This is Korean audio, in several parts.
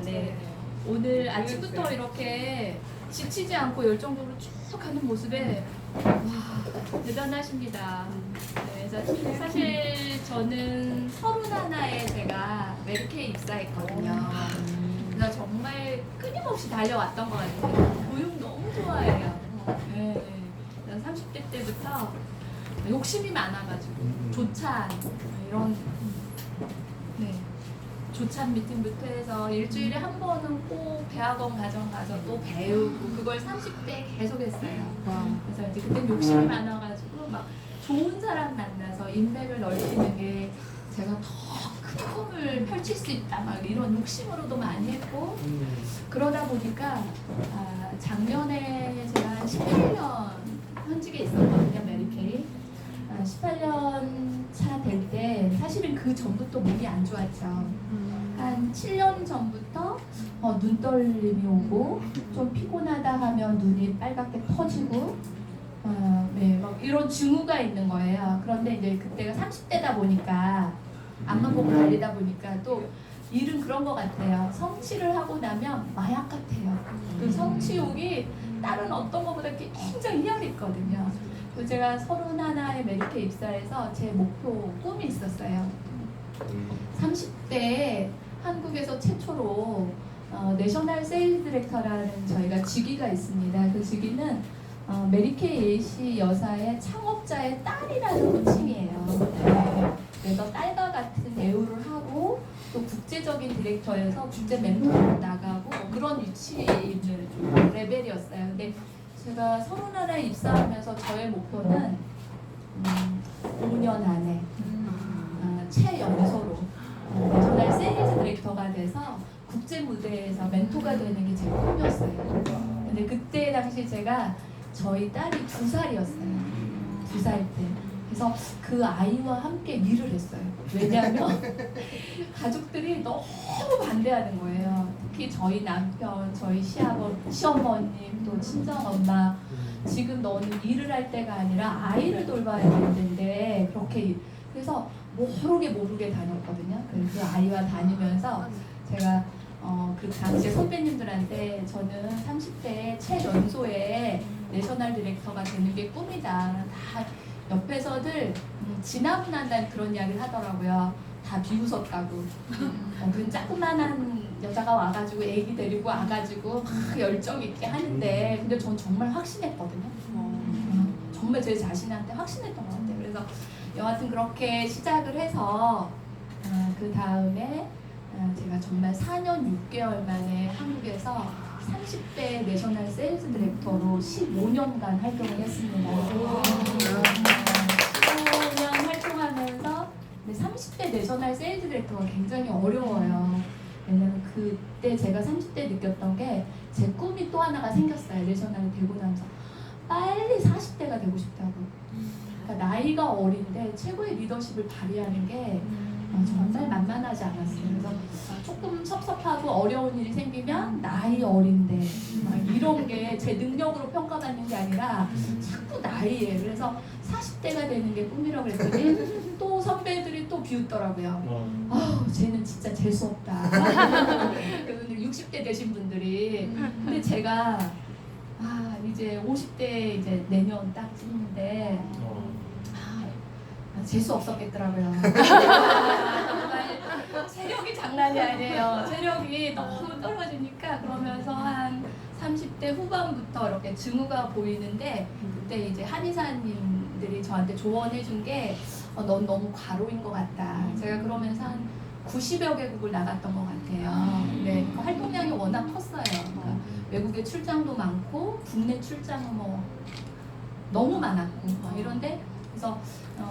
네. 오늘 아침부터 이렇게 지치지 않고 열정적으로 쭉 가는 모습에 와, 대단하십니다. 네, 그래서 사실 저는 31에 제가 메리케이 입사했거든요. 그래서 정말 끊임없이 달려왔던 것 같아요. 교육 너무 좋아해요. 네. 30대 때부터 욕심이 많아가지고 조찬 이런 조찬 미팅부터 해서 일주일에 한 번은 꼭 대학원 과정 가서 또 배우고 그걸 30대에 계속 했어요. 그래서 이제 그때 욕심이 많아가지고 막 좋은 사람 만나서 인맥을 넓히는 게 제가 더 큰 꿈을 펼칠 수 있다 막 이런 욕심으로도 많이 했고 그러다 보니까 작년에 제가 한 18년 현직에 있었거든요. 메리케이 18년 차 될 때 사실은 그 전부터 몸이 안 좋았죠. 한 7년 전부터 눈떨림이 오고 좀 피곤하다 하면 눈이 빨갛게 터지고 네, 막 이런 징후가 있는 거예요. 그런데 이제 그때가 30대다 보니까 앞만 보고 달리다 보니까 또 일은 그런 것 같아요. 성취를 하고 나면 마약 같아요. 그 성취욕이 다른 어떤 것보다 굉장히 희열했거든요. 그래서 제가 31에 메리케이 입사해서 제 목표 꿈이 있었어요. 30대에 한국에서 최초로 내셔널 세일즈 디렉터라는 저희가 직위가 있습니다. 그 직위는 메리케이 AC 여사의 창업자의 딸이라는 호칭이에요. 네. 그래서 딸과 같은 대우를 하고 또 국제적인 디렉터여서 국제 멘토로 나가고 그런 위치에 있는 레벨이었어요. 근데 제가 31에 입사하면서 저의 목표는 5년 안에 최연소로 내셔널 세일즈 디렉터가 돼서 국제 무대에서 멘토가 되는 게 제 꿈이었어요. 근데 그때 당시 제가 저희 딸이 2살이었어요. 2살 때. 그래서 그 아이와 함께 일을 했어요. 왜냐하면 가족들이 너무 반대하는 거예요. 특히 저희 남편, 저희 시어머님, 또 친정엄마 지금 너는 일을 할 때가 아니라 아이를 돌봐야 될 텐데 그렇게 그래서 모르게 다녔거든요. 그 아이와 다니면서 제가 그 당시에 선배님들한테 저는 30대 최연소에 내셔널 디렉터가 되는 게 꿈이다. 다 옆에서들 지나분한다는 그런 이야기를 하더라고요. 다 비웃었다고. 그 조그만한 여자가 와가지고 애기 데리고 와가지고 막 열정 있게 하는데 근데 전 정말 확신했거든요. 정말 제 자신한테 확신했던 것 같아요. 그래서 여하튼 그렇게 시작을 해서 그 다음에 제가 정말 4년 6개월 만에 한국에서 30대 내셔널 세일즈 디렉터로 15년간 활동을 했습니다. 15년 활동하면서 30대 내셔널 세일즈 디렉터가 굉장히 어려워요. 왜냐면 그때 제가 30대 느꼈던 게 제 꿈이 또 하나가 생겼어요. 내셔널이 되고 나면서 빨리 40대가 되고 싶다고. 그러니까 나이가 어린데 최고의 리더십을 발휘하는 게 정말 만만하지 않았어요. 그래서 조금 섭섭하고 어려운 일이 생기면 나이 어린데 이런 게 제 능력으로 평가받는 게 아니라 자꾸 나이에 그래서 40대가 되는 게 꿈이라고 그랬더니 또 선배들이 또 비웃더라고요. 쟤는 진짜 재수없다. 그래서 60대 되신 분들이 근데 제가 이제 50대 이제 내년 딱 찍는데 재수 없었겠더라고요. 정말 체력이 장난이 아니에요. 체력이 너무 떨어지니까 그러면서 한 30대 후반부터 이렇게 징후가 보이는데 그때 이제 한의사님들이 저한테 조언해 준 게 넌 너무 과로인 것 같다. 제가 그러면서 한 90여 개국을 나갔던 것 같아요. 네, 그 활동량이 워낙 컸어요. 그러니까 외국에 출장도 많고 국내 출장은 뭐 너무 많았고 이런데 그래서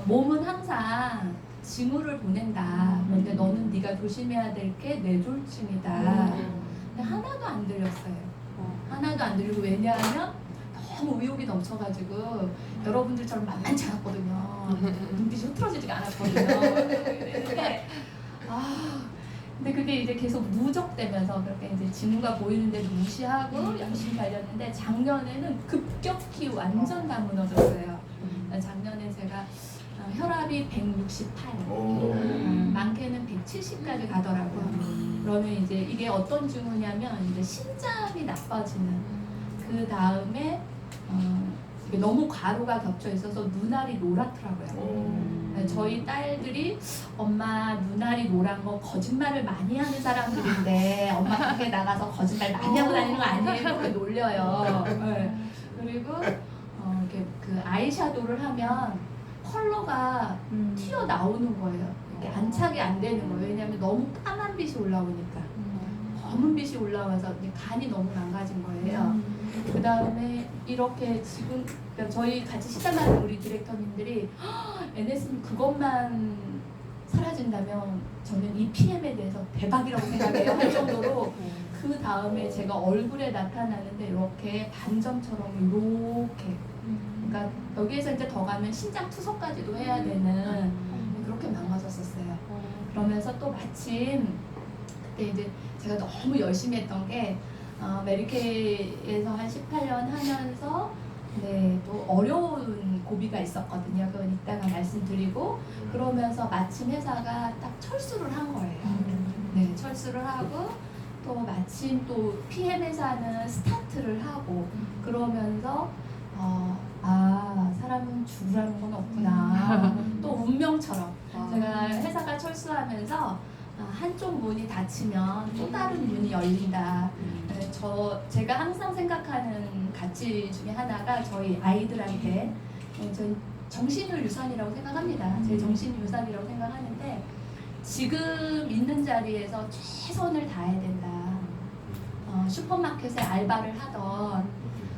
몸은 항상 징후를 보낸다. 그런데 너는 네가 조심해야 될 게 뇌졸중이다. 근데 하나도 안 들렸어요. 하나도 안 들리고 왜냐하면 너무 의욕이 넘쳐가지고 여러분들처럼 만만치 않았거든요. 눈빛이 흐트러지지가 않았거든요. 근데 그게 이제 계속 누적되면서 그렇게 이제 징후가 보이는데 무시하고 열심히 달렸는데 작년에는 급격히 완전 다 무너졌어요. 작년에 제가 혈압이 168, 많게는 170까지 가더라고요. 그러면 이제 이게 어떤 징후냐면 이제 심장이 나빠지는, 그 다음에 이게 너무 과로가 겹쳐 있어서 눈알이 노랗더라고요. 저희 딸들이 엄마 눈알이 노란 거 거짓말을 많이 하는 사람들인데 엄마 밖에 나가서 거짓말 많이 하고 다니는 거 아니에요? 이렇게 놀려요. 네. 그리고 이렇게 그 아이섀도우를 하면 컬러가 튀어나오는 거예요. 이렇게 안착이 안 되는 거예요. 왜냐하면 너무 까만 빛이 올라오니까. 검은 빛이 올라와서 간이 너무 망가진 거예요. 그 다음에 이렇게 지금 그러니까 저희 같이 시작하는 우리 디렉터님들이 NS는 그것만 사라진다면 저는 이 PM에 대해서 대박이라고 생각해요 할 정도로, 그 다음에 제가 얼굴에 나타나는데 이렇게 반점처럼 이렇게, 그러니까 여기에서 이제 더 가면 심장 투석까지도 해야 되는, 그렇게 망가졌었어요. 그러면서 또 마침 그때 이제 제가 너무 열심히 했던 게 메리케이에서 한 18년 하면서 또 어려운 고비가 있었거든요. 그건 이따가 말씀드리고, 그러면서 마침 회사가 딱 철수를 한 거예요. 네, 철수를 하고 또 마침 또 PM 회사는 스타트를 하고, 그러면서 사람은 죽으라는 건 없구나. 또 운명처럼 제가 회사가 철수하면서 한쪽 문이 닫히면 또 다른 문이 열린다. 제가 항상 생각하는 가치 중에 하나가 저희 아이들한테, 저는 정신을 유산이라고 생각합니다. 제 정신 유산이라고 생각하는데, 지금 있는 자리에서 최선을 다해야 된다. 슈퍼마켓에 알바를 하던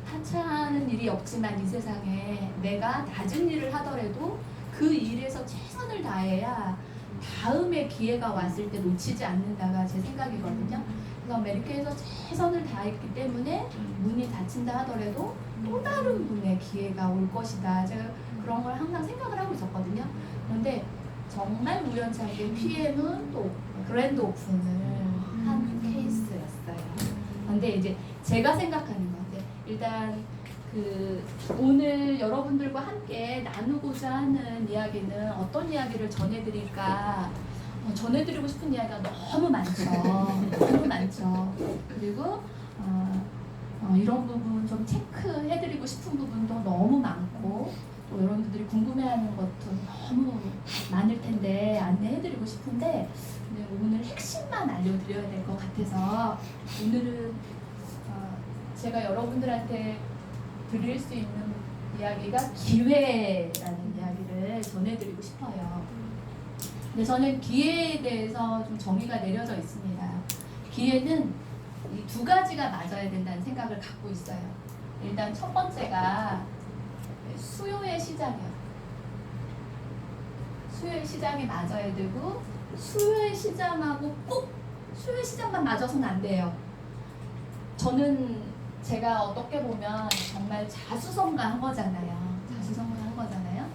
하찮은 일이 없지만 이 세상에 내가 낮은 일을 하더라도 그 일에서 최선을 다해야 다음에 기회가 왔을 때 놓치지 않는다가 제 생각이거든요. 그래서 메리케이에서 최선을 다했기 때문에 문이 닫힌다 하더라도 또 다른 분의 기회가 올 것이다. 제가 그런 걸 항상 생각을 하고 있었거든요. 그런데 정말 우연찮게 PM은 또 그랜드 오픈을 한 케이스였어요. 그런데 이제 제가 생각하는 건데, 일단 오늘 여러분들과 함께 나누고자 하는 이야기는 어떤 이야기를 전해드릴까? 전해드리고 싶은 이야기가 너무 많죠. 너무 많죠. 그리고 이런 부분 좀 체크해드리고 싶은 부분도 너무 많고, 또 여러분들이 궁금해하는 것도 너무 많을 텐데 안내해드리고 싶은데, 오늘 핵심만 알려드려야 될 것 같아서 오늘은 제가 여러분들한테 드릴 수 있는 이야기가 기회라는 이야기를 전해드리고 싶어요. 근데 저는 기회에 대해서 좀 정의가 내려져 있습니다. 기회는 이 두 가지가 맞아야 된다는 생각을 갖고 있어요. 일단 첫 번째가 수요의 시장이요. 수요의 시장이 맞아야 되고, 수요의 시장하고 꼭 수요의 시장만 맞아서는 안 돼요. 저는 제가 어떻게 보면 정말 자수성가한 거잖아요. 자수성가한 거잖아요.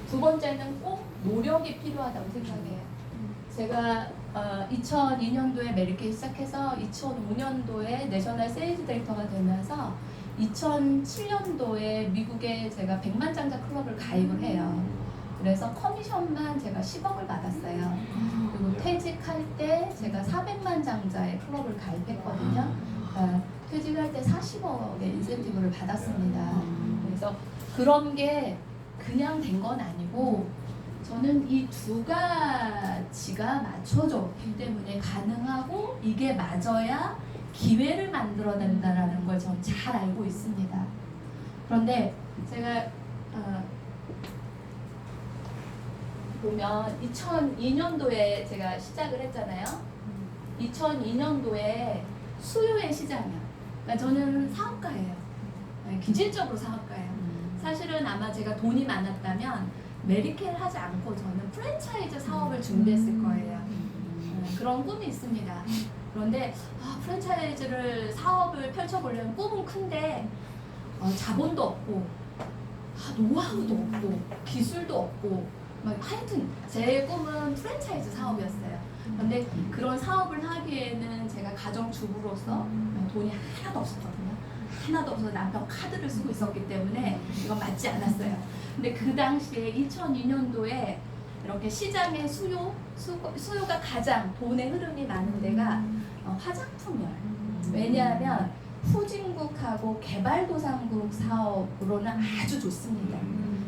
두 번째는 꼭 노력이 필요하다고 생각해요. 제가 2002년도에 메리케이 시작해서 2005년도에 내셔널 세일즈 디렉터가 되면서 2007년도에 미국에 제가 100만 장자 클럽을 가입을 해요. 그래서 커미션만 제가 10억을 받았어요. 그리고 퇴직할 때 제가 400만 장자의 클럽을 가입했거든요. 퇴직할 때 40억의 인센티브를 받았습니다. 그래서 그런 게 그냥 된 건 아니고, 저는 이 두 가지가 맞춰졌기 때문에 가능하고, 이게 맞아야 기회를 만들어낸다는 걸 저는 잘 알고 있습니다. 그런데 제가 보면 2002년도에 제가 시작을 했잖아요. 2002년도에 수요의 시장이요. 그러니까 저는 사업가예요. 기질적으로 사업가예요. 사실은 아마 제가 돈이 많았다면 메리케이를 하지 않고 저는 프랜차이즈 사업을 준비했을 거예요. 그런 꿈이 있습니다. 그런데 프랜차이즈를 사업을 펼쳐보려면 꿈은 큰데 자본도 없고 노하우도 없고 기술도 없고, 하여튼 제 꿈은 프랜차이즈 사업이었어요. 그런데 그런 사업을 하기에는 제가 가정주부로서 돈이 하나도 없었거든요. 하나도 없어서 남편 카드를 쓰고 있었기 때문에 이건 맞지 않았어요. 근데 그 당시에 2002년도에 이렇게 시장의 수요가 가장 돈의 흐름이 많은 데가 화장품이에요. 왜냐하면 후진국하고 개발도상국 사업으로는 아주 좋습니다.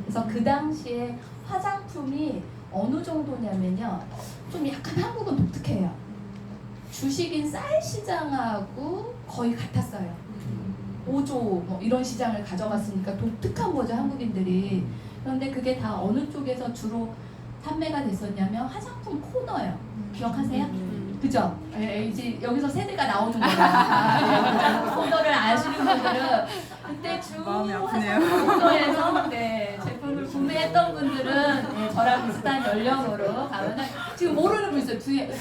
그래서 그 당시에 화장품이 어느 정도냐면요, 좀 약간 한국은 독특해요. 주식인 쌀 시장하고 거의 같았어요. 5조 뭐 이런 시장을 가져갔으니까 독특한 거죠, 한국인들이. 그런데 그게 다 어느 쪽에서 주로 판매가 됐었냐면 화장품 코너예요. 기억하세요? 그죠? 예, 이제 여기서 세대가 나오는 거야. 코너를 아시는 분들은 그때 주 화장품 코너에서 제품을 구매했던 분들은 저랑 비슷한 연령으로 가면은 지금 모르는 분 있어요. 뒤에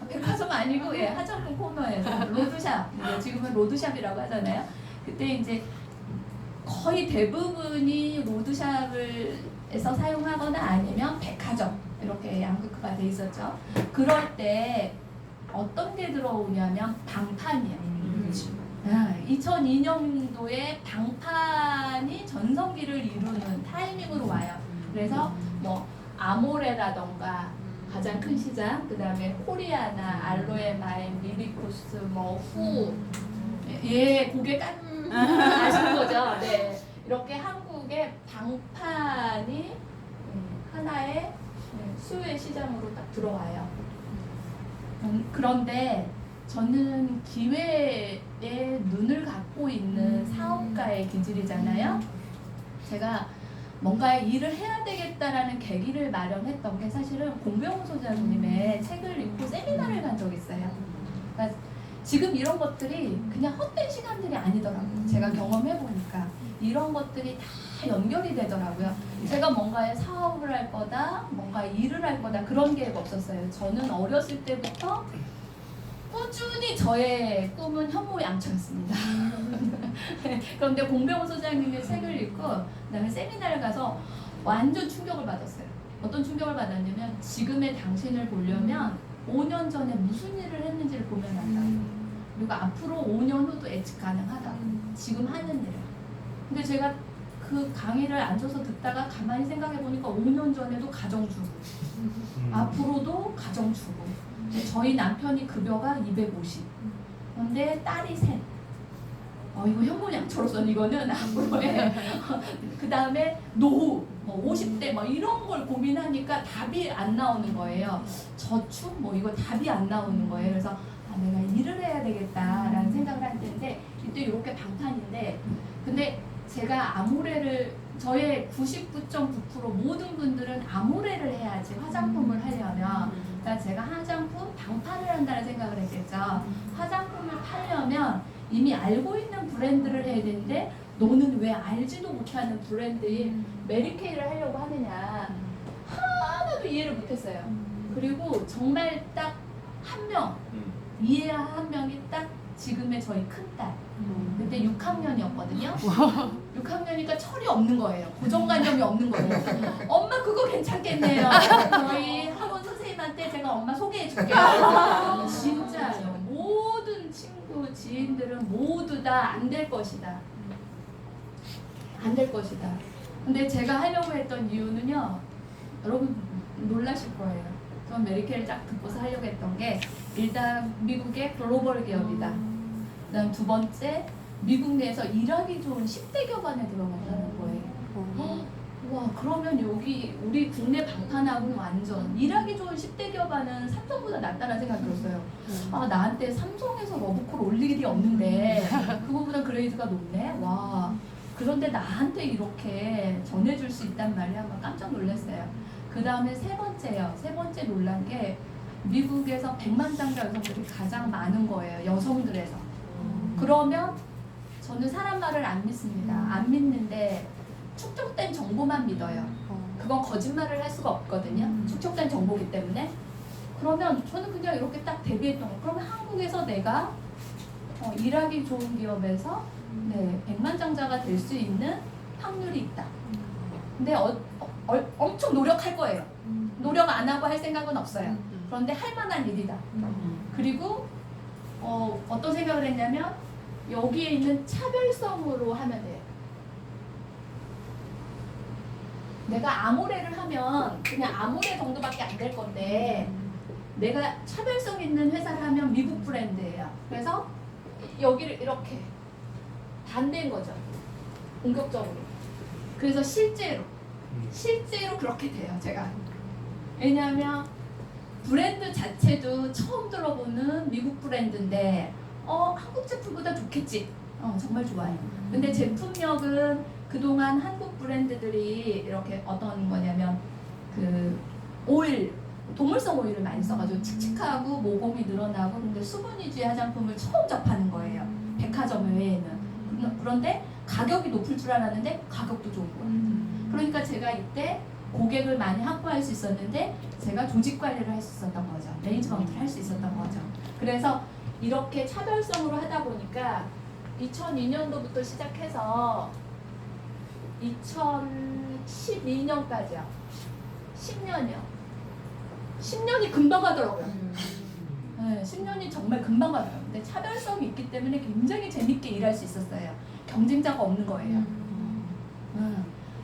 백화점 아니고 화장품 코너에서 로드샵, 지금은 로드샵이라고 하잖아요. 그때 이제 거의 대부분이 로드샵에서 사용하거나 아니면 백화점 이렇게 양극화가 돼 있었죠. 그럴 때 어떤 게 들어오냐면 방판이에요. 2002년도에 방판이 전성기를 이루는 타이밍으로 와요. 그래서 뭐 아모레라던가 가장 큰 시장, 그 다음에 코리아나, 알로에마인, 미비코스, 후, 고개 아시는 거죠? 네, 이렇게 한국의 방판이 하나의 수요의 시장으로 딱 들어와요. 그런데 저는 기회에 눈을 갖고 있는 사업가의 기질이잖아요. 제가 뭔가 일을 해야 되겠다라는 계기를 마련했던 게 사실은 공병호 소장님의 책을 읽고 세미나를 간 적이 있어요. 그러니까 지금 이런 것들이 그냥 헛된 시간들이 아니더라고요. 제가 경험해보니까 이런 것들이 다 연결이 되더라고요. 제가 뭔가에 사업을 할 거다, 뭔가 일을 할 거다 그런 계획 없었어요. 저는 어렸을 때부터 꾸준히 저의 꿈은 현모양처였습니다. 그런데 공병호 소장님의 책을 읽고 그다음에 세미나를 가서 완전 충격을 받았어요. 어떤 충격을 받았냐면 지금의 당신을 보려면 5년 전에 무슨 일을 했는지를 보면 안다. 그리고 앞으로 5년 후도 예측 가능하다. 지금 하는 일을. 근데 제가 그 강의를 앉아서 듣다가 가만히 생각해 보니까 5년 전에도 가정주부, 앞으로도 가정주부. 저희 남편이 급여가 250. 그런데 딸이 셋. 이거 현모양처로서는 이거는 앞으로의 그 다음에 노후, 50대 이런 걸 고민하니까 답이 안 나오는 거예요. 저축 이거 답이 안 나오는 거예요. 그래서 내가 일을 해야 되겠다라는 생각을 할 텐데 이때 이렇게 방탄인데, 근데 제가 아모레를 저의 99.9% 모든 분들은 아모레를 해야지 화장품을 하려면, 그러니까 제가 화장품 방판을 한다는 생각을 했겠죠. 화장품을 팔려면 이미 알고 있는 브랜드를 해야 되는데 너는 왜 알지도 못하는 브랜드인 메리케이를 하려고 하느냐, 하나도 이해를 못했어요. 그리고 정말 딱 한 명, 이해한 명이 딱 지금의 저희 큰딸. 그때 6학년이었거든요. 6학년이니까 철이 없는 거예요. 고정관념이 없는 거예요. 엄마 그거 괜찮겠네요. 저희 학원 선생님한테 제가 엄마 소개해줄게요. 진짜요. 모든 친구, 지인들은 모두 다 안 될 것이다. 안 될 것이다. 근데 제가 하려고 했던 이유는요, 여러분 놀라실 거예요. 전 메리케이를 딱 듣고서 하려고 했던 게, 일단 미국의 글로벌 기업이다. 그다음 두 번째, 미국 내에서 일하기 좋은 10대 기업안에 들어간다는 거예요. 와, 그러면 여기 우리 국내 방탄하고는 완전 일하기 좋은 10대 기업안은 삼성보다 낫다는 생각이 들었어요. 나한테 삼성에서 러브콜 올 일이 없는데 그거보다 그레이드가 높네. 와, 그런데 나한테 이렇게 전해줄 수 있단 말이야. 막 깜짝 놀랐어요. 그 다음에 세 번째 놀란 게, 미국에서 100만 장자 여성들이 가장 많은 거예요. 여성들에서. 그러면 저는 사람 말을 안 믿습니다. 안 믿는데 축적된 정보만 믿어요. 그건 거짓말을 할 수가 없거든요. 축적된 정보기 때문에. 그러면 저는 그냥 이렇게 딱 대비했던 거예요. 그러면 한국에서 내가 일하기 좋은 기업에서 100만 장자가 될 수 있는 확률이 있다. 근데 엄청 노력할 거예요. 노력 안 하고 할 생각은 없어요. 그런데 할 만한 일이다. 그리고 어떤 생각을 했냐면, 여기에 있는 차별성으로 하면 돼요. 내가 아모레를 하면 그냥 아모레 정도밖에 안 될 건데 내가 차별성 있는 회사를 하면 미국 브랜드예요. 그래서 여기를 이렇게 반대인 거죠. 공격적으로. 그래서 실제로 그렇게 돼요. 제가. 왜냐하면 브랜드 자체도 처음 들어보는 미국 브랜드인데 한국 제품보다 좋겠지. 정말 좋아요. 근데 제품력은 그동안 한국 브랜드들이 이렇게 어떤 거냐면 그 오일, 동물성 오일을 많이 써가지고 칙칙하고 모공이 늘어나고 근데 수분 위주의 화장품을 처음 접하는 거예요. 백화점 외에는. 그런데 가격이 높을 줄 알았는데 가격도 좋은 거예요. 그러니까 제가 이때 고객을 많이 확보할 수 있었는데 제가 조직 관리를 할 수 있었던 거죠. 매니지먼트를 할 수 있었던 거죠. 그래서 이렇게 차별성으로 하다 보니까 2002년도부터 시작해서 2012년까지요. 10년이요. 10년이 금방 가더라고요. 네, 10년이 정말 금방 가더라고요. 근데 차별성이 있기 때문에 굉장히 재밌게 일할 수 있었어요. 경쟁자가 없는 거예요.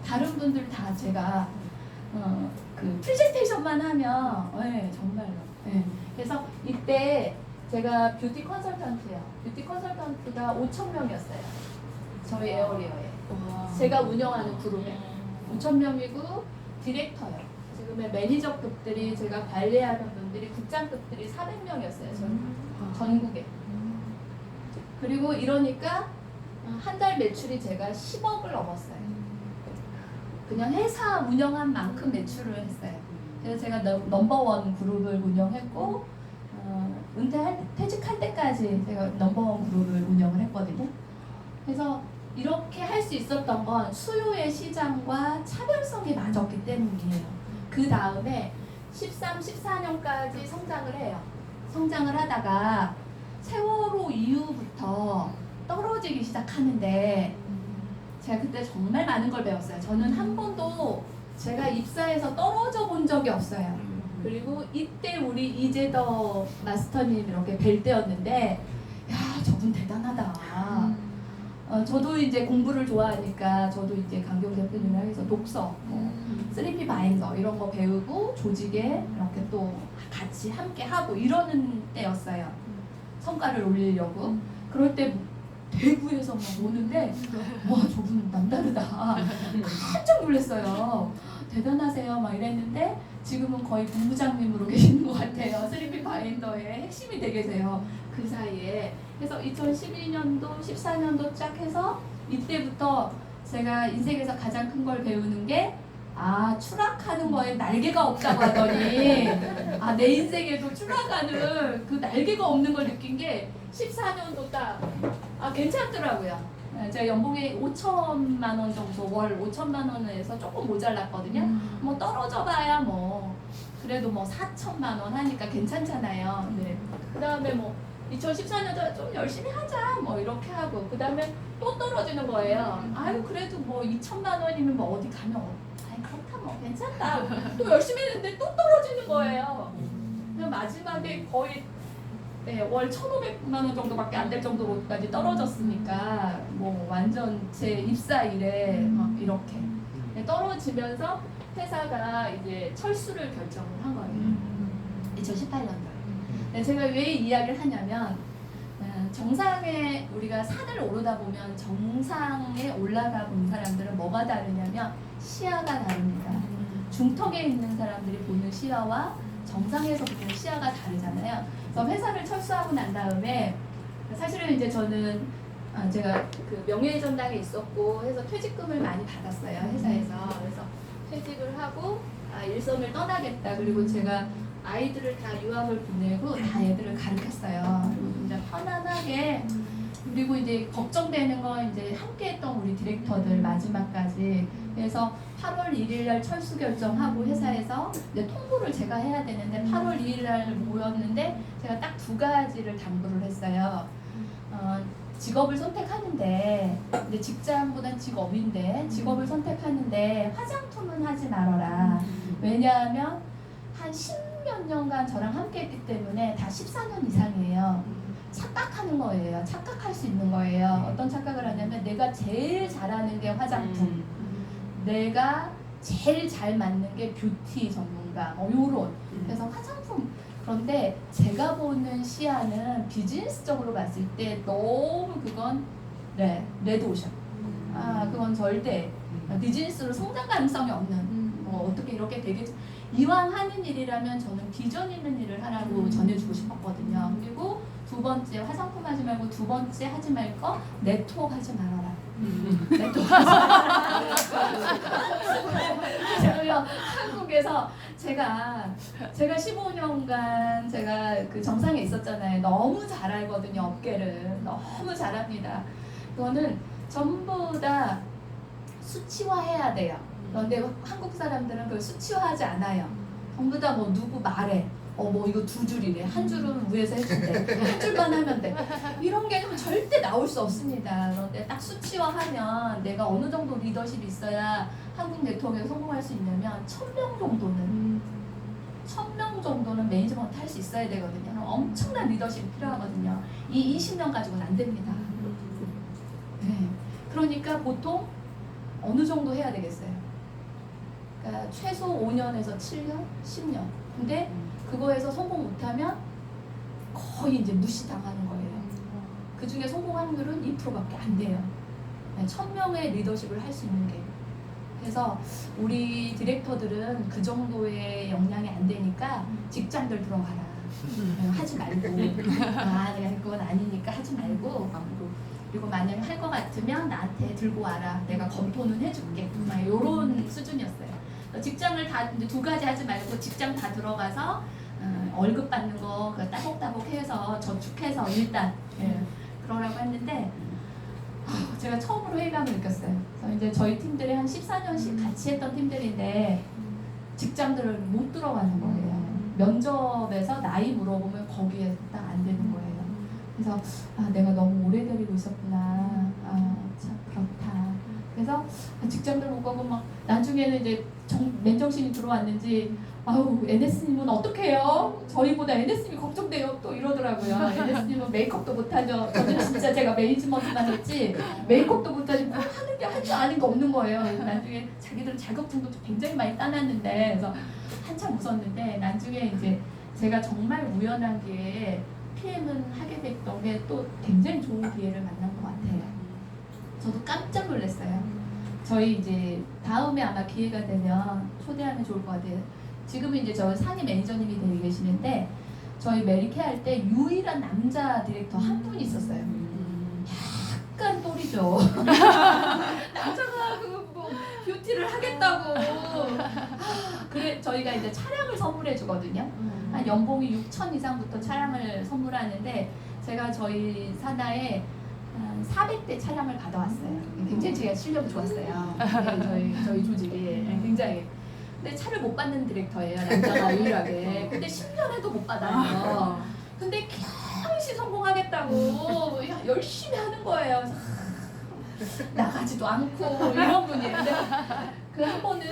다른 분들 다 제가 그 프레젠테이션만 하면 정말로. 그래서 이때 제가 뷰티 컨설턴트요. 뷰티 컨설턴트가 5,000명이었어요. 저희 에어리어에. 제가 운영하는 그룹에 5,000명이고 디렉터요. 지금의 매니저급들이 제가 관리하는 분들이 국장급들이 400명이었어요. 전국에. 그리고 이러니까 한 달 매출이 제가 10억을 넘었어요. 그냥 회사 운영한 만큼 매출을 했어요. 그래서 제가 넘버원 그룹을 운영했고 퇴직할 때까지 제가 넘버원 그룹을 운영을 했거든요. 그래서 이렇게 할 수 있었던 건 수요의 시장과 차별성이 맞았기 때문이에요. 그 다음에 13, 14년까지 성장을 해요. 성장을 하다가 세월호 이후부터 떨어지기 시작하는데 제가 그때 정말 많은 걸 배웠어요. 저는 한 번도 제가 입사해서 떨어져 본 적이 없어요. 그리고 이때 우리 이재더 마스터님 이렇게 뵐 때였는데 야 저분 대단하다. 저도 이제 공부를 좋아하니까 저도 이제 강경 대표님이랑 해서 독서, 3P 바인더 이런 거 배우고 조직에 이렇게 또 같이 함께 하고 이러는 때였어요. 성과를 올리려고. 그럴 때 대구에서 막 오는데 와 저분 남다르다. 깜짝 놀랐어요. 대단하세요 막 이랬는데 지금은 거의 본부장님으로 계시는 것 같아요. 3P 바인더의 핵심이 되게 돼요. 그 사이에. 그래서 2012년도, 14년도 쫙 해서 이때부터 제가 인생에서 가장 큰 걸 배우는 게 추락하는 거에 날개가 없다고 하더니 내 인생에도 추락하는 그 날개가 없는 걸 느낀 게 14년도 딱 괜찮더라고요. 제가 연봉이 5천만 원 정도, 월 5천만 원에서 조금 모자랐거든요. 뭐 떨어져 봐야 뭐 그래도 뭐 4천만 원 하니까 괜찮잖아요. 네. 그 다음에 뭐 2014년도 좀 열심히 하자 뭐 이렇게 하고 그 다음에 또 떨어지는 거예요. 그래도 뭐 2천만 원이면 뭐 어디 가면 그렇다 뭐 괜찮다. 또 열심히 했는데 또 떨어지는 거예요. 그냥 마지막에 거의 월 1,500만 원 정도밖에 안 될 정도로까지 떨어졌으니까 뭐 완전 제 입사일에 막 이렇게 떨어지면서 회사가 이제 철수를 결정을 한 거예요. 2018년도에. 제가 왜 이야기를 하냐면 정상에 우리가 산을 오르다 보면 정상에 올라가 본 사람들은 뭐가 다르냐면 시야가 다릅니다. 중턱에 있는 사람들이 보는 시야와 정상에서 보는 시야가 다르잖아요. 그래서 회사를 철수하고 난 다음에 사실은 이제 저는 제가 그 명예전당에 있었고 해서 퇴직금을 많이 받았어요. 회사에서. 그래서 퇴직을 하고 일선을 떠나겠다. 그리고 제가 아이들을 다 유학을 보내고 다 애들을 가르쳤어요. 그리고 이제 편안하게 그리고 이제 걱정되는 건 이제 함께했던 우리 디렉터들 마지막까지. 그래서 8월 1일 날 철수 결정하고 회사에서 이제 통보를 제가 해야 되는데 8월 2일 날 모였는데 제가 딱 두 가지를 당부를 했어요. 직업을 선택하는데 이제 직장보단 직업인데 직업을 선택하는데 화장품은 하지 말아라. 왜냐하면 한 10몇 년간 저랑 함께 했기 때문에 다 14년 이상이에요. 착각하면 착각하는 거예요. 착각할 수 있는 거예요. 어떤 착각을 하냐면 내가 제일 잘하는 게 화장품, 내가 제일 잘 맞는 게 뷰티 전문가, 요런. 그래서 화장품. 그런데 제가 보는 시야는 비즈니스적으로 봤을 때 너무 그건 레드오션. 그건 절대 비즈니스로 성장 가능성이 없는. 뭐 어떻게 이렇게 되겠지. 이왕 하는 일이라면 저는 비전 있는 일을 하라고 전해주고 싶었거든요. 그리고 두 번째, 화장품 하지 말고 두 번째 하지 말 거 네트워크 하지 말아라. 네트워크 하지 말아라. 제가요, 한국에서 제가 15년간 제가 그 정상에 있었잖아요. 너무 잘 알거든요. 업계를 너무 잘합니다. 그거는 전부 다 수치화해야 돼요. 그런데 한국 사람들은 그걸 수치화하지 않아요. 전부 다 뭐 누구 말해. 뭐 이거 두 줄이래. 한 줄은 위에서 해준대. 한 줄만 하면 돼. 이런 개념은 절대 나올 수 없습니다. 그런데 딱 수치화하면 내가 어느 정도 리더십이 있어야 한국 네트워크에서 성공할 수 있냐면 1000명 정도는 1000명 정도는 매니지먼트 할 수 있어야 되거든요. 엄청난 리더십이 필요하거든요. 이 20년 가지고는 안 됩니다. 네. 그러니까 보통 어느 정도 해야 되겠어요? 그러니까 최소 5년에서 7년, 10년. 근데 그거에서 성공 못하면 거의 이제 무시당하는 거예요. 그 중에 성공 확률은 2%밖에 안 돼요. 1000명의 리더십을 할 수 있는 게. 그래서 우리 디렉터들은 그 정도의 역량이 안 되니까 직장들 들어가라. 하지 말고. 내가 그건 아니니까 하지 말고. 그리고 만약에 할 것 같으면 나한테 들고 와라. 내가 검토는 해줄게. 이런 수준이었어요. 직장을 다 이제 두 가지 하지 말고 직장 다 들어가서 월급 받는 거 따복따복 해서 저축해서 일단 그러라고 했는데 제가 처음으로 회의감을 느꼈어요. 그래서 이제 저희 팀들이 한 14년씩 같이 했던 팀들인데 직장들을 못 들어가는 거예요. 면접에서 나이 물어보면 거기에 딱 안 되는 거예요. 그래서 내가 너무 오래 데리고 있었구나. 참 그렇다. 그래서 직장들 못 가고 막 나중에는 이제 맨정신이 들어왔는지 NS님은 어떻게 해요? 저희보다 NS님이 걱정돼요. 또 이러더라고요. NS님은 메이크업도 못하죠. 저는 진짜 제가 매니지먼트만 했지 메이크업도 못하지 뭐 하는 게 할 줄 아는 게 없는 거예요. 나중에 자기들은 자격증도 굉장히 많이 따놨는데 그래서 한참 웃었는데 나중에 이제 제가 정말 우연한 기회에 PM은 하게 됐던 게 또 굉장히 좋은 기회를 만난 것 같아요. 저도 깜짝 놀랐어요. 저희 이제 다음에 아마 기회가 되면 초대하면 좋을 것 같아요. 지금은 이제 저 상임 매니저님이 되어 계시는데 저희 메리케 할 때 유일한 남자 디렉터 한 분이 있었어요. 약간 또리죠. 남자가 뭐 뷰티를 하겠다고. 그래 저희가 이제 차량을 선물해 주거든요. 한 연봉이 6천 이상부터 차량을 선물하는데 제가 저희 산하에 한 400대 차량을 받아왔어요. 굉장히 제가 실력이 좋았어요. 저희 조직이 굉장히. 근데 차를 못 받는 디렉터예요. 남자가 유일하게. 근데 10년 해도 못 받아요. 근데 계속 성공하겠다고 열심히 하는 거예요. 나가지도 않고 이런 분이에요. 근데 그 한 번은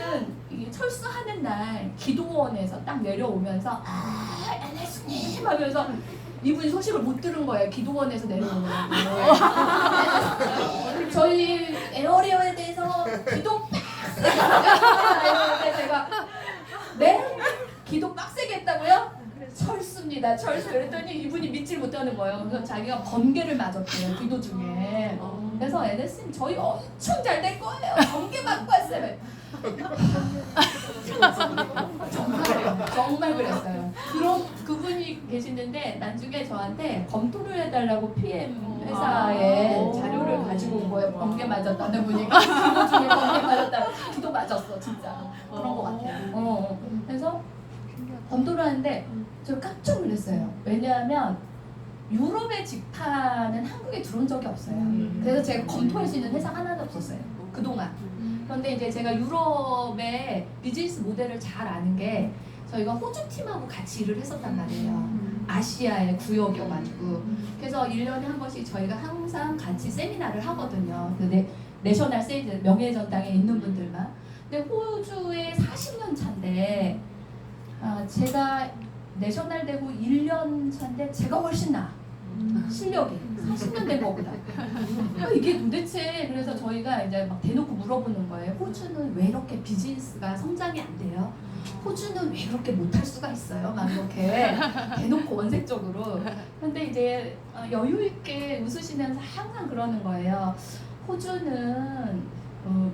철수하는 날 기도원에서 딱 내려오면서 NS님 하면서 이분이 소식을 못 들은 거예요. 기도원에서 내려오는 거예요. 저희 에어리어에 대해서 기도 빡세게 했는데 제가 기도 빡세게 했다고요? 철수입니다. 철수. 그랬더니 이분이 믿질 못하는 거예요. 그래서 자기가 번개를 맞았대요. 기도 중에. 그래서 NS님 저희 엄청 잘 될 거예요. 번개 맞고 왔어요. 정말 그랬어요. 그런 그분이 계시는데 나중에 저한테 검토를 해달라고 PM 회사에 자료를 가지고 온 거예요. 번개 맞았다는 분이 기도 중에 번개 맞았다. 기도 맞았어 진짜. 그런 거 같아요. 그래서 검토를 하는데 저 깜짝 놀랐어요. 왜냐하면 유럽의 직파는 한국에 들어온 적이 없어요. 그래서 제가 검토할 수 있는 회사 하나도 없었어요. 그동안. 그런데 이제 제가 유럽의 비즈니스 모델을 잘 아는 게 저희가 호주 팀하고 같이 일을 했었단 말이에요. 아시아의 구역이어가지고. 그래서 1년에 한 번씩 저희가 항상 같이 세미나를 하거든요. 근데 내셔널 세일즈 명예전당에 있는 분들만. 근데 호주에 40년 차인데 제가 내셔널 되고 1년 차인데 제가 훨씬 나아. 실력이 40년 된 거보다. 이게 도대체 그래서 저희가 이제 막 대놓고 물어보는 거예요. 호주는 왜 이렇게 비즈니스가 성장이 안 돼요? 호주는 왜 그렇게 못할 수가 있어요? 막 이렇게 대놓고 원색적으로. 근데 이제 여유 있게 웃으시면서 항상 그러는 거예요. 호주는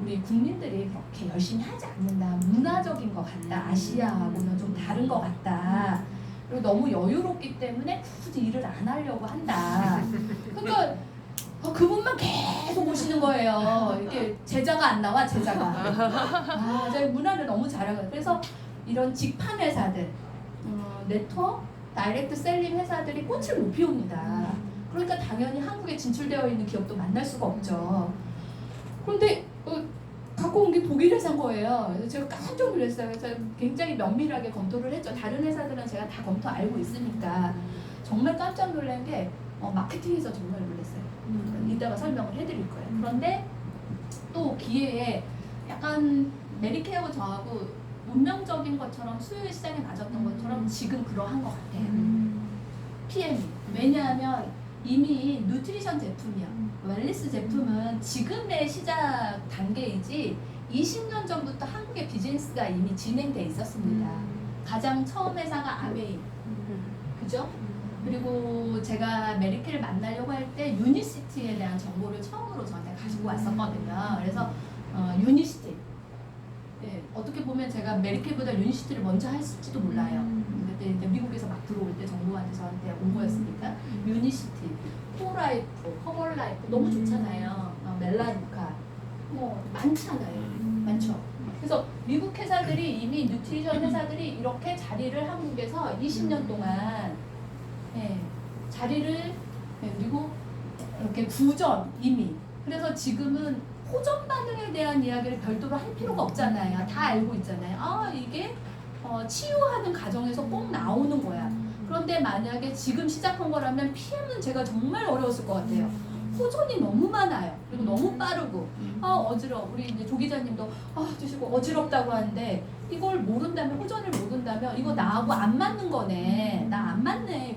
우리 국민들이 그렇게 열심히 하지 않는다. 문화적인 것 같다. 아시아하고는 좀 다른 것 같다. 그리고 너무 여유롭기 때문에 굳이 일을 안 하려고 한다. 그러니까 그분만 계속 오시는 거예요. 이게 제자가 안 나와, 제자가. 저희 문화를 너무 잘하거든요. 그래서 이런 직판 회사들, 네트워크, 다이렉트 셀링 회사들이 꽃을 못 피웁니다. 그러니까 당연히 한국에 진출되어 있는 기업도 만날 수가 없죠. 그런데 갖고 온 게 독일 회사인 거예요. 그래서 제가 깜짝 놀랐어요. 그래서 굉장히 면밀하게 검토를 했죠. 다른 회사들은 제가 다 검토 알고 있으니까 정말 깜짝 놀란 게 마케팅에서 정말 놀랐어요. 이따가 설명을 해드릴 거예요. 그런데 또 기회에 약간 메리케하고 저하고 운명적인 것처럼 수요일 시장에 맞았던 것처럼 지금 그러한 것 같아요. PM이. 왜냐하면 이미 누트리션 제품이요. 웰니스 제품은 지금의 시작 단계이지 20년 전부터 한국의 비즈니스가 이미 진행돼 있었습니다. 가장 처음 회사가 아웨이. 그죠? 그리고 제가 메리케를 만나려고 할 때 유니시티에 대한 정보를 처음으로 저한테 가지고 왔었거든요. 그래서 유니시티. 네, 어떻게 보면 제가 메리케보다 유니시티를 먼저 했을지도 몰라요. 그때 이제 미국에서 막 들어올 때 정보한테 저한테 온 거였으니까 유니시티, 코라이프, 커버라이프 너무 좋잖아요. 멜라루카 뭐 많잖아요. 많죠. 그래서 미국 회사들이 이미 뉴트리션 회사들이 이렇게 자리를 한국에서 20년 동안 자리를 그리고 이렇게 구전 이미 그래서 지금은 호전 반응에 대한 이야기를 별도로 할 필요가 없잖아요. 다 알고 있잖아요. 이게 치유하는 과정에서 꼭 나오는 거야. 그런데 만약에 지금 시작한 거라면 PM은 제가 정말 어려웠을 것 같아요. 호전이 너무 많아요. 그리고 너무 빠르고 어지러워. 우리 이제 조 기자님도 주시고 어지럽다고 하는데 이걸 모른다면 호전을 모른다면 이거 나하고 안 맞는 거네. 나 안 맞네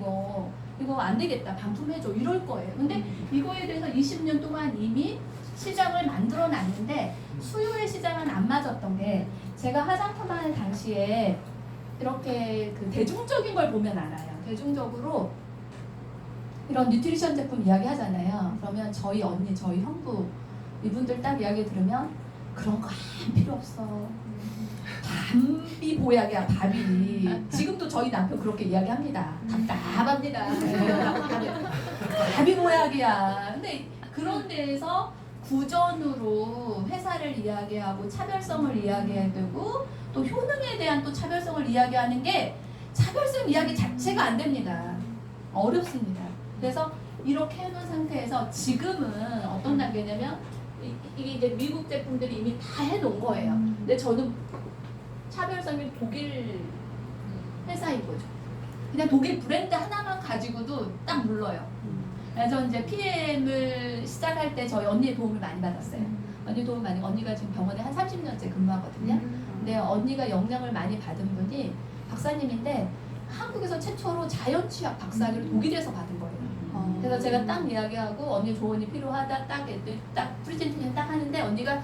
이거 안 되겠다. 반품해줘 이럴 거예요. 근데 이거에 대해서 20년 동안 이미 시장을 만들어 놨는데 수요의 시장은 안 맞았던 게 제가 화장품 하는 당시에 이렇게 그 대중적인 걸 보면 알아요. 대중적으로 이런 뉴트리션 제품 이야기 하잖아요. 그러면 저희 언니, 저희 형부 이분들 딱 이야기 들으면 그런 거 안 필요 없어. 밤이 보약이야, 밥이. 지금도 저희 남편 그렇게 이야기합니다. 답답합니다. 밥이 보약이야. 근데 그런 데에서 구전으로 회사를 이야기하고 차별성을 이야기해야 되고 또 효능에 대한 또 차별성을 이야기하는 게 차별성 이야기 자체가 안 됩니다. 어렵습니다. 그래서 이렇게 해놓은 상태에서 지금은 어떤 단계냐면 이게 이제 미국 제품들이 이미 다 해놓은 거예요. 근데 저는 차별성이 독일 회사인 거죠. 그냥 독일 브랜드 하나만 가지고도 딱 눌러요. 그래서 이제 PM을 시작할 때 저희 언니의 도움을 많이 받았어요. 언니 도움 많이, 언니가 지금 병원에 한 30년째 근무하거든요. 근데 언니가 영향을 많이 받은 분이 박사님인데 한국에서 최초로 자연취약 박사학위를 독일에서 받은 거예요. 그래서 제가 딱 이야기하고 언니 조언이 필요하다 딱 프레젠테이션 딱 하는데 언니가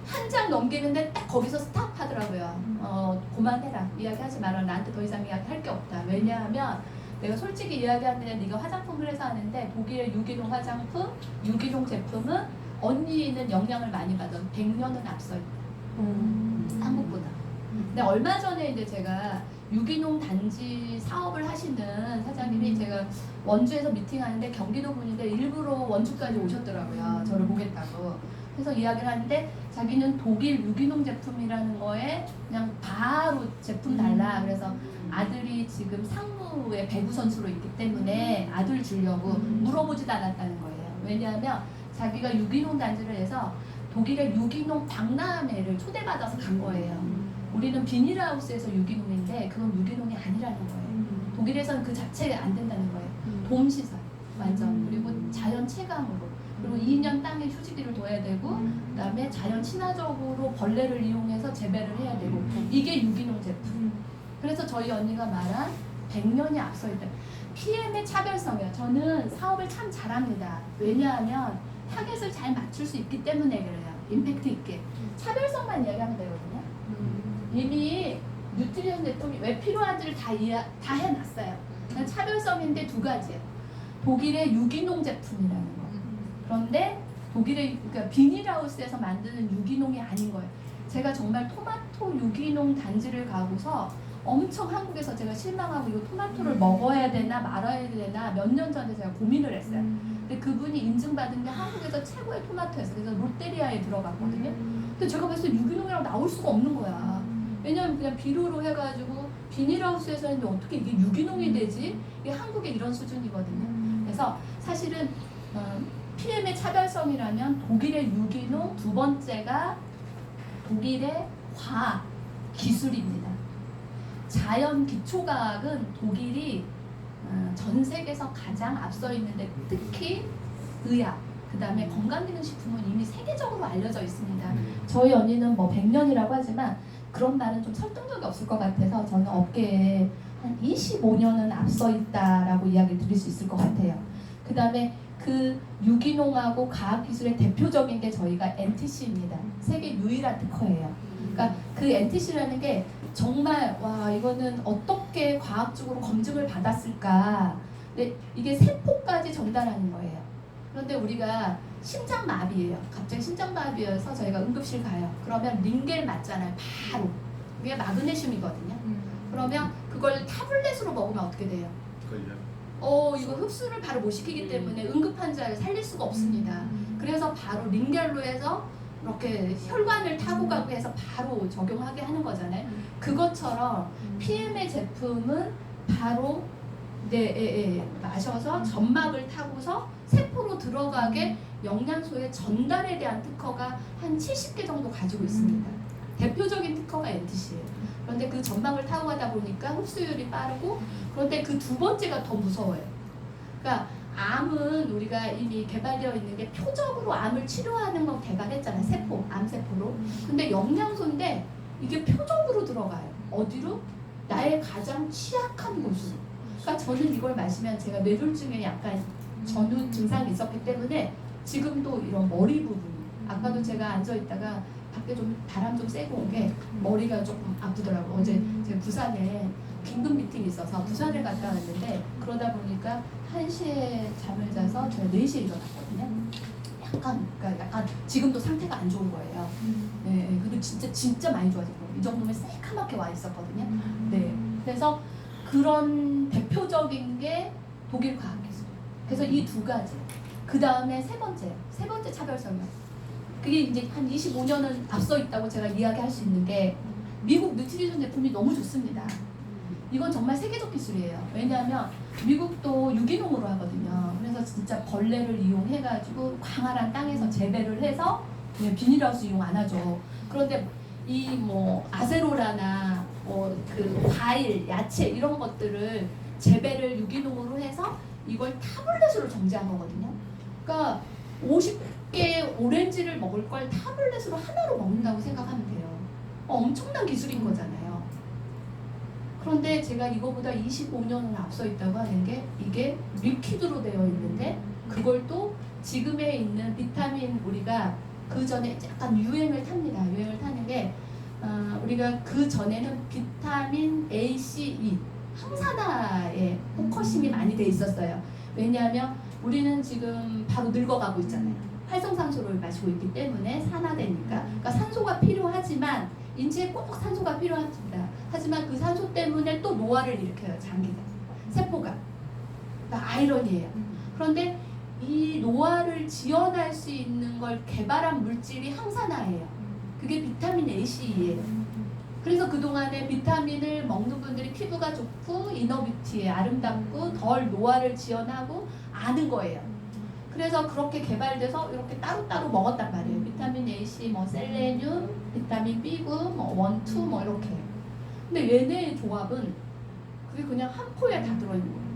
한 장 넘기는데 딱 거기서 스탑 하더라고요. 그만해라. 이야기하지 마라. 나한테 더 이상 이야기할 게 없다. 왜냐하면 내가 솔직히 이야기하는데 네가 화장품을 해서 하는데 독일의 유기농 화장품, 유기농 제품은 언니는 영향을 많이 받아 100년은 앞서 있다. 한국보다. 근데 얼마 전에 이제 제가 유기농 단지 사업을 하시는 사장님이 제가 원주에서 미팅하는데 경기도 분인데 일부러 원주까지 오셨더라고요. 저를 보겠다고. 그래서 이야기를 하는데 자기는 독일 유기농 제품이라는 거에 그냥 바로 제품 달라. 그래서 아들이 지금 상무의 배구 선수로 있기 때문에 아들 주려고 물어보지도 않았다는 거예요. 왜냐하면 자기가 유기농 단지를 해서 독일의 유기농 박람회를 초대받아서 간 거예요. 우리는 비닐하우스에서 유기농인데 그건 유기농이 아니라는 거예요. 독일에서는 그 자체가 안 된다는 거예요. 돔시설 완전. 그리고 자연 체감으로. 그리고 2년 땅에 휴지기를 둬야 되고 그다음에 자연 친화적으로 벌레를 이용해서 재배를 해야 되고 이게 유기농 제품. 그래서 저희 언니가 말한 100년이 앞서 있다. PM의 차별성이요. 저는 사업을 참 잘합니다. 왜냐하면 타겟을 잘 맞출 수 있기 때문에 그래요. 임팩트 있게. 차별성만 이야기하면 되거든요. 이미 뉴트리션 제품이 왜 필요한지를 다 해놨어요. 차별성인데 두 가지예요. 독일의 유기농 제품이라는 거. 그런데 독일의 그러니까 비닐하우스에서 만드는 유기농이 아닌 거예요. 제가 정말 토마토 유기농 단지를 가고서 엄청 한국에서 제가 실망하고 이거 토마토를 먹어야 되나 말아야 되나 몇 년 전에 제가 고민을 했어요. 근데 그분이 인증받은 게 한국에서 최고의 토마토였어요. 그래서 롯데리아에 들어갔거든요. 근데 제가 봤을 때 유기농이라고 나올 수가 없는 거야. 왜냐면 그냥 비료로 해가지고 비닐하우스에서 했는데 어떻게 이게 유기농이 되지? 이게 한국의 이런 수준이거든요. 그래서 사실은 PM의 차별성이라면 독일의 유기농, 두 번째가 독일의 과학, 기술입니다. 자연 기초과학은 독일이 전 세계에서 가장 앞서 있는데 특히 의학, 그 다음에 건강기능식품은 이미 세계적으로 알려져 있습니다. 저희 언니는 뭐 100년이라고 하지만 그런 말은 좀 설득력이 없을 것 같아서 저는 업계에 한 25년은 앞서 있다라고 이야기를 드릴 수 있을 것 같아요. 그 다음에 그 유기농하고 과학기술의 대표적인 게 저희가 NTC입니다. 세계 유일한 특허예요. 그러니까 그 NTC라는 게 정말 와 이거는 어떻게 과학적으로 검증을 받았을까. 근데 이게 세포까지 전달하는 거예요. 그런데 우리가 심장마비예요. 갑자기 심장마비여서 저희가 응급실 가요. 그러면 링겔 맞잖아요. 바로. 그게 마그네슘이거든요. 그러면 그걸 타블렛으로 먹으면 어떻게 돼요? 이거 흡수를 바로 못 시키기 때문에 응급 환자를 살릴 수가 없습니다. 그래서 바로 링겔로 해서 이렇게 혈관을 타고 가고 해서 바로 적용하게 하는 거잖아요. 그것처럼 PM의 제품은 바로 마셔서 점막을 타고서 세포로 들어가게 영양소의 전달에 대한 특허가 한 70개 정도 가지고 있습니다. 대표적인 특허가 NTC예요. 그런데 그 점막을 타고 가다 보니까 흡수율이 빠르고 그런데 그 두 번째가 더 무서워요. 그러니까 암은 우리가 이미 개발되어 있는 게 표적으로 암을 치료하는 거 개발했잖아요. 세포, 암세포로. 근데 영양소인데 이게 표적으로 들어가요. 어디로? 나의 가장 취약한 곳으로. 그러니까 저는 이걸 마시면 제가 뇌졸중에 약간 전후 증상이 있었기 때문에 지금도 이런 머리 부분이 아까도 제가 앉아있다가 밖에 좀 바람 좀 쐬고 온 게 머리가 조금 아프더라고요. 어제 제가 부산에 긴급 미팅이 있어서 부산을 갔다 왔는데 그러다 보니까 1시에 잠을 자서 제가 4시에 일어났거든요. 약간 지금도 상태가 안 좋은 거예요. 네, 그리고 진짜 많이 좋아졌고 이 정도면 새카맣게 와 있었거든요. 네, 그래서 그런 대표적인 게 독일 과학기술. 그래서 이 두 가지. 그 다음에 세 번째 차별성이요. 그게 이제 한 25년은 앞서 있다고 제가 이야기할 수 있는 게 미국 뉴트리션 제품이 너무 좋습니다. 이건 정말 세계적 기술이에요. 왜냐하면 미국도 유기농으로 하거든요. 그래서 진짜 벌레를 이용해가지고 광활한 땅에서 재배를 해서 그냥 비닐하우스 이용 안 하죠. 그런데 이 뭐 아세로라나 뭐 그 과일, 야채 이런 것들을 재배를 유기농으로 해서 이걸 타블렛으로 정제한 거거든요. 그러니까 50개 오렌지를 먹을 걸 타블렛으로 하나로 먹는다고 생각하면 돼요. 엄청난 기술인 거잖아요. 그런데 제가 이거보다 25년을 앞서 있다고 하는 게 이게 리퀴드로 되어 있는데 그걸 또 지금에 있는 비타민 우리가 그 전에 약간 유행을 탑니다. 유행을 타는 게 우리가 그 전에는 비타민 A, C, E 항산화에 포커싱이 많이 돼 있었어요. 왜냐하면 우리는 지금 바로 늙어가고 있잖아요. 활성산소를 마시고 있기 때문에 산화되니까. 그러니까 산소가 필요하지만 인체에 꼭 산소가 필요합니다. 하지만 그 산소 때문에 또 노화를 일으켜요. 장기가. 세포가. 그러니까 아이러니예요. 그런데 이 노화를 지연할 수 있는 걸 개발한 물질이 항산화예요. 그게 비타민 A, C예요. 그래서 그동안에 비타민을 먹는 분들이 피부가 좋고 이너뷰티에 아름답고 덜 노화를 지연하고 아는 거예요. 그래서 그렇게 개발돼서 이렇게 따로따로 먹었단 말이에요. 비타민 A, C, 뭐 셀레늄, 비타민 B9, 뭐 1, 2, 뭐 이렇게. 근데 얘네의 조합은 그게 그냥 한 포에 다 들어있는 거예요.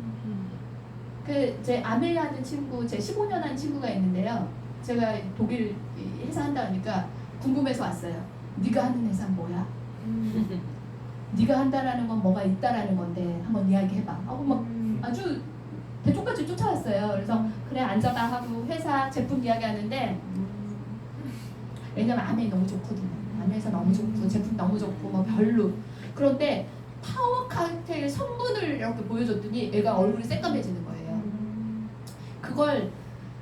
그 제 아메리아는 친구, 제 15년 한 친구가 있는데요. 제가 독일 회사 한다 하니까 궁금해서 왔어요. 네가 하는 회사는 뭐야? 네가 한다라는 건 뭐가 있다라는 건데 한번 이야기해봐. 막 아주 대쪽같이 쫓아왔어요. 그래서 그래 앉아봐 하고 회사 제품 이야기하는데 왜냐면 아메이 너무 좋거든요. 아메이에서 너무 좋고 제품 너무 좋고 뭐 별로. 그런데 파워 칵테일 성분을 이렇게 보여줬더니 얘가 얼굴이 새까매지는 거예요. 그걸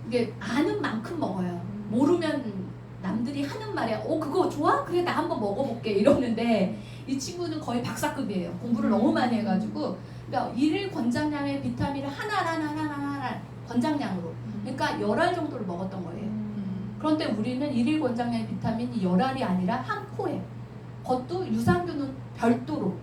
이게 아는 만큼 먹어요. 모르면 남들이 하는 말이야. 그거 좋아? 그래 나 한번 먹어볼게 이러는데 이 친구는 거의 박사급이에요. 공부를 너무 많이 해가지고 그러니까 일일 권장량의 비타민을 하나 권장량으로 그러니까 10알 정도를 먹었던 거예요. 그런데 우리는 일일 권장량의 비타민이 10알이 아니라 한 포에 그것도 유산균은 별도로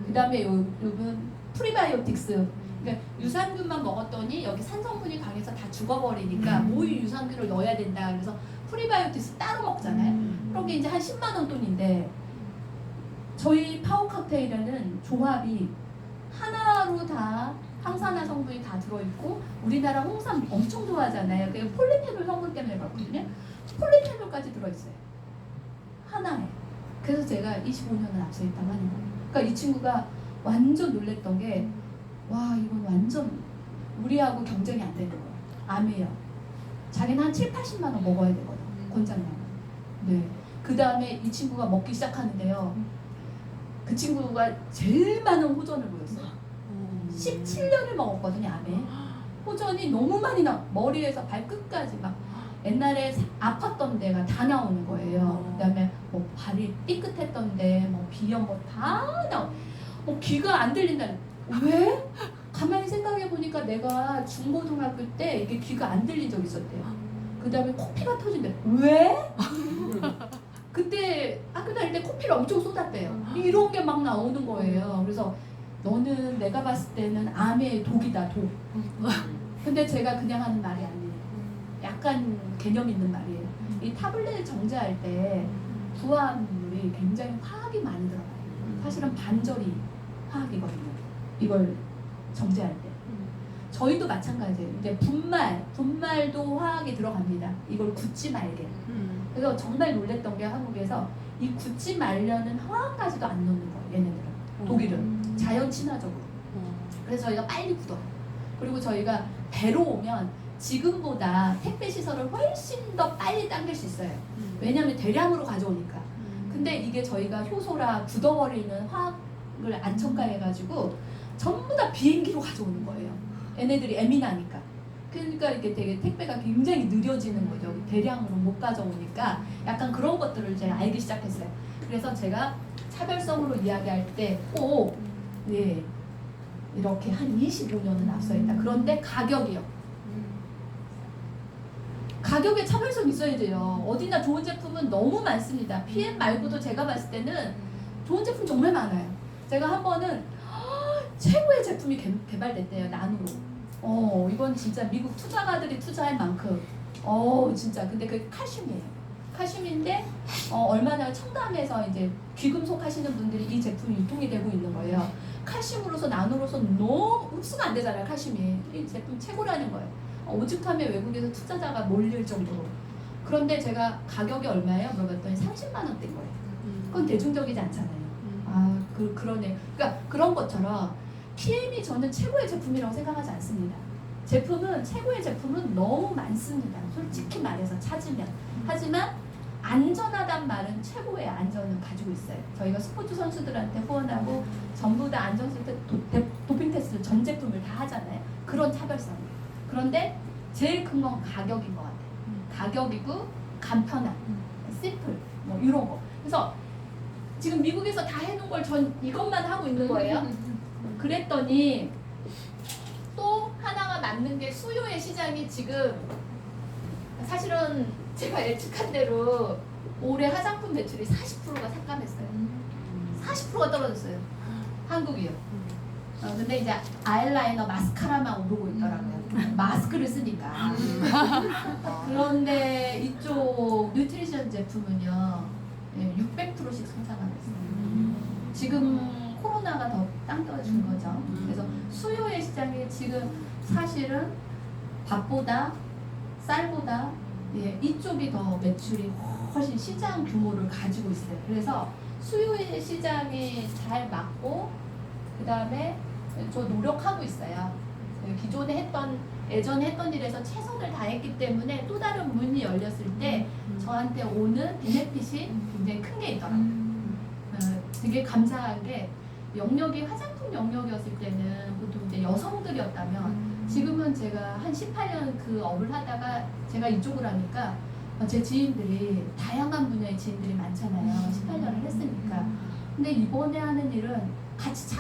그 다음에 요번 프리바이오틱스 그러니까 유산균만 먹었더니 여기 산성분이 강해서 다 죽어버리니까 모유 유산균을 넣어야 된다. 그래서 프리바이오틱스 따로 먹잖아요. 그런 게 이제 한 10만 원 돈인데 저희 파워 칵테일에는 조합이 하나로 다 항산화 성분이 다 들어있고 우리나라 홍삼 엄청 좋아하잖아요. 그게 폴리페놀 성분 때문에 그렇거든요. 폴리페놀까지 들어있어요. 하나에. 그래서 제가 25년을 앞서 있다고 하는 거예요. 그러니까 이 친구가 완전 놀랬던 게 와 이건 완전 우리하고 경쟁이 안 되는 거예요. 암이에요. 자기는 한 7, 80만 원 먹어야 되거든. 권장량. 네. 그 다음에 이 친구가 먹기 시작하는데요. 그 친구가 제일 많은 호전을 보였어요. 17년을 먹었거든요. 암에. 호전이 너무 많이 머리에서 발끝까지 막 옛날에 아팠던 데가 다 나오는 거예요. 그 다음에 뭐 발이 삐끗했던 데, 뭐 비염 뭐 다 귀가 안 들린다. 왜? 가만히 생각해 보니까 내가 중고등학교 때 이게 귀가 안 들린 적 있었대요. 그 다음에 코피가 터진대. 왜? 그때 학교 다닐 때 코피를 엄청 쏟았대요. 이런 게 막 나오는 거예요. 그래서 너는 내가 봤을 때는 암의 독이다, 독. 근데 제가 그냥 하는 말이 아니에요. 약간 개념 있는 말이에요. 이 타블렛 정제할 때 부화물이 굉장히 화학이 많이 들어가요. 사실은 반절이 화학이거든요. 이걸 정제할 때. 저희도 마찬가지예요. 이제 분말도 화학이 들어갑니다. 이걸 굳지 말게. 그래서 정말 놀랬던 게 한국에서 이 굳지 말려는 화학까지도 안 넣는 거예요. 얘네들은. 독일은. 자연 친화적으로. 그래서 저희가 빨리 굳어요. 그리고 저희가 배로 오면 지금보다 택배 시설을 훨씬 더 빨리 당길 수 있어요. 왜냐하면 대량으로 가져오니까. 근데 이게 저희가 효소라 굳어버리는 화학을 안 첨가해가지고 전부 다 비행기로 가져오는 거예요. 얘네들이 예민하니까. 그러니까 이렇게 되게 택배가 굉장히 느려지는 거죠. 대량으로 못 가져오니까 약간 그런 것들을 제가 알기 시작했어요. 그래서 제가 차별성으로 이야기할 때 꼭 네, 이렇게 한 25년은 앞서 있다. 그런데 가격이요. 가격에 차별성이 있어야 돼요. 어디나 좋은 제품은 너무 많습니다. PM 말고도 제가 봤을 때는 좋은 제품 정말 많아요. 제가 한 번은 최고의 제품이 개발됐대요. 나노로. 이건 진짜 미국 투자가들이 투자할 만큼. 진짜. 근데 그게 칼슘이에요. 칼슘인데 얼마나 첨가하면서 이제 귀금속 하시는 분들이 이 제품이 유통이 되고 있는 거예요. 칼슘으로서 나노로서 너무 흡수가 안 되잖아요. 칼슘이. 이 제품 최고라는 거예요. 오죽하면 외국에서 투자자가 몰릴 정도로. 그런데 제가 가격이 얼마예요? 물어봤더니 30만 원대인 거예요. 그건 대중적이지 않잖아요. 그러네. 그러니까 그런 것처럼 PM이 저는 최고의 제품이라고 생각하지 않습니다. 최고의 제품은 너무 많습니다. 솔직히 말해서 찾으면. 하지만 안전하단 말은 최고의 안전을 가지고 있어요. 저희가 스포츠 선수들한테 후원하고 전부 다 안전센터 도핑 테스트 전 제품을 다 하잖아요. 그런 차별성이에요. 그런데 제일 큰 건 가격인 것 같아요. 가격이고 간편함, 심플 뭐 이런 거. 그래서 지금 미국에서 다 해놓은 걸 전 이것만 하고 있는 거예요. 그랬더니 또 하나가 맞는 게 수요의 시장이 지금 사실은 제가 예측한 대로 올해 화장품 매출이 40%가 삭감했어요. 40%가 떨어졌어요. 한국이요. 근데 이제 아이라이너 마스카라만 오르고 있더라고요. 마스크를 쓰니까. 그런데 이쪽 뉴트리션 제품은요 600%씩 성장하고 있어요. 지금 코로나가 더 당겨준 거죠. 그래서 수요의 시장이 지금 사실은 밥보다 쌀보다 이쪽이 더 매출이 훨씬 시장 규모를 가지고 있어요. 그래서 수요의 시장이 잘 맞고 그 다음에 저 노력하고 있어요. 기존에 예전에 했던 일에서 최선을 다했기 때문에 또 다른 문이 열렸을 때 저한테 오는 베네핏이 굉장히 큰 게 있더라고요. 되게 감사한 게 영역이 화장품 영역이었을 때는 보통 이제 여성들이었다면 지금은 제가 한 18년 그 업을 하다가 제가 이쪽을 하니까 제 지인들이 다양한 분야의 지인들이 많잖아요. 18년을 했으니까. 근데 이번에 하는 일은 같이